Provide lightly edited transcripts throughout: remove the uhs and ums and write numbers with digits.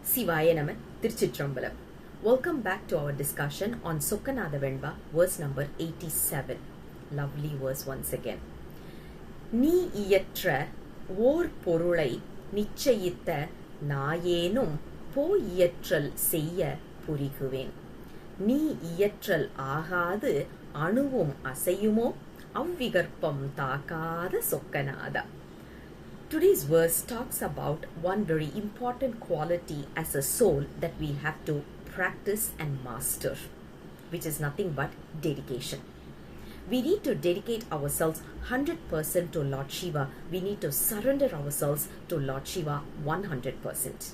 Sivaya Nama Tiruchitrambalam. Welcome back to our discussion on Sokkanatha Venba, verse number 87. Lovely verse once again. நீ இயற்ற ஓர் பொருளை நிச்சயித்த நாயேனும் போயியற்றல் செய்ய புரிகுவேன். நீ இயற்றல் ஆகாது அணுவும் அசையுமோ அவ்விகற்பம் தாக்காத சொக்கநாதா. Today's verse talks about one very important quality as a soul that we have to practice and master, which is nothing but dedication. We need to dedicate ourselves 100% to Lord Shiva. We need to surrender ourselves to Lord Shiva 100%.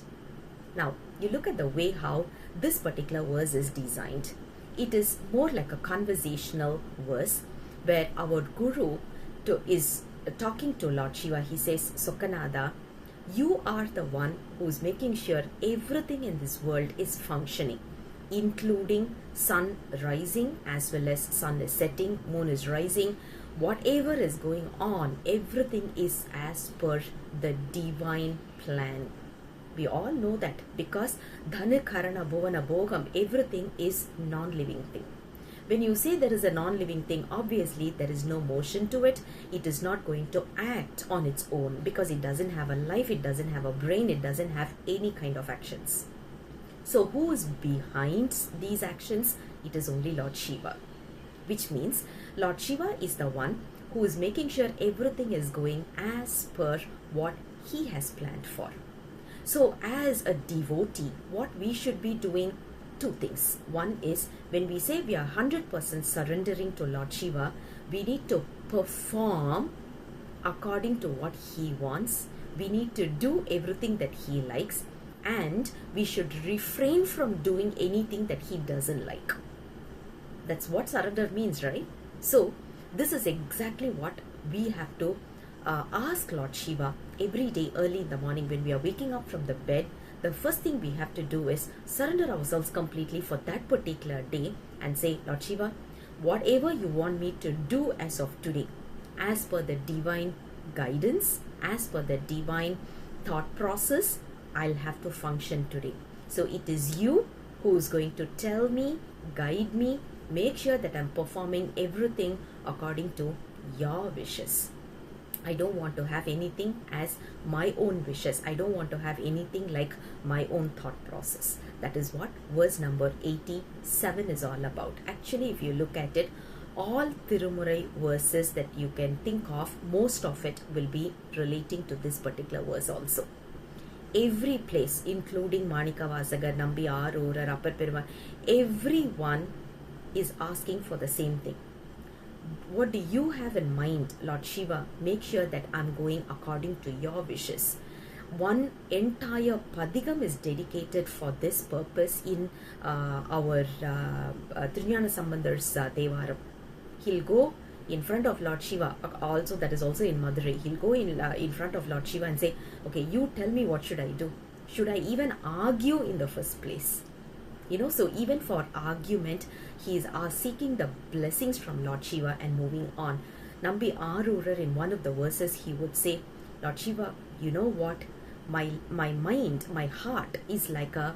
Now, you look at the way how this particular verse is designed. It is more like a conversational verse where our Guru is talking to Lord Shiva. He says, Sokkanatha, you are the one who is making sure everything in this world is functioning, including sun rising as well as sun is setting, moon is rising. Whatever is going on, everything is as per the divine plan. We all know that because Dhanu Karana Bhuvana Bhogam, everything is non-living thing. When you say there is a non-living thing, obviously there is no motion to it. It is not going to act on its own because it doesn't have a life, it doesn't have a brain, it doesn't have any kind of actions. So who is behind these actions? It is only Lord Shiva. Which means Lord Shiva is the one who is making sure everything is going as per what he has planned for. So as a devotee, what we should be doing, two things. One is when we say we are 100% surrendering to Lord Shiva, we need to perform according to what he wants. We need to do everything that he likes, and we should refrain from doing anything that he doesn't like. That's what surrender means, right? So this is exactly what we have to ask Lord Shiva every day early in the morning when we are waking up from the bed. The first thing we have to do is surrender ourselves completely for that particular day and say, Lord Shiva, whatever you want me to do as of today, as per the divine guidance, as per the divine thought process, I'll have to function today. So it is you who is going to tell me, guide me, make sure that I'm performing everything according to your wishes. I don't want to have anything as my own wishes. I don't want to have anything like my own thought process. That is what verse number 87 is all about. Actually, if you look at it, all Tirumurai verses that you can think of, most of it will be relating to this particular verse also. Every place, including Manikavasagar, Nambi Arur, Upper Perumal, everyone is asking for the same thing. What do you have in mind, Lord Shiva? Make sure that I'm going according to your wishes. One entire padigam is dedicated for this purpose in our Triyana Sambandhar's Devaram. He'll go in front of Lord Shiva, also that is also in Madurai. He'll go in front of Lord Shiva and say, okay, you tell me what should I do? Should I even argue in the first place? You know, so even for argument, he is seeking the blessings from Lord Shiva and moving on. Nambi Arurar, in one of the verses, he would say, Lord Shiva, you know what? My mind, my heart is like a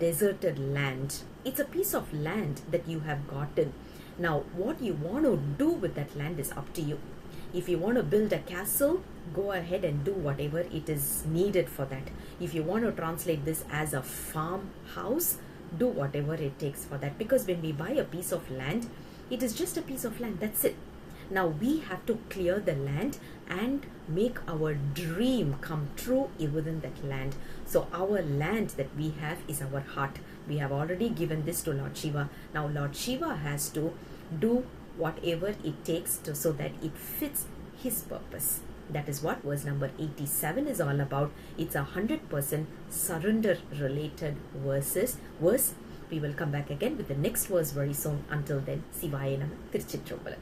deserted land. It's a piece of land that you have gotten. Now, what you want to do with that land is up to you. If you want to build a castle, go ahead and do whatever it is needed for that. If you want to translate this as a farmhouse, do whatever it takes for that. Because when we buy a piece of land, it is just a piece of land. That's it. Now we have to clear the land and make our dream come true within that land. So our land that we have is our heart. We have already given this to Lord Shiva. Now Lord Shiva has to do whatever it takes to so that it fits his purpose. That is what verse number 87 is all about. It's 100% surrender related verse. We will come back again with the next verse very soon. Until then, Sivaya Nama Tiruchitrambalam.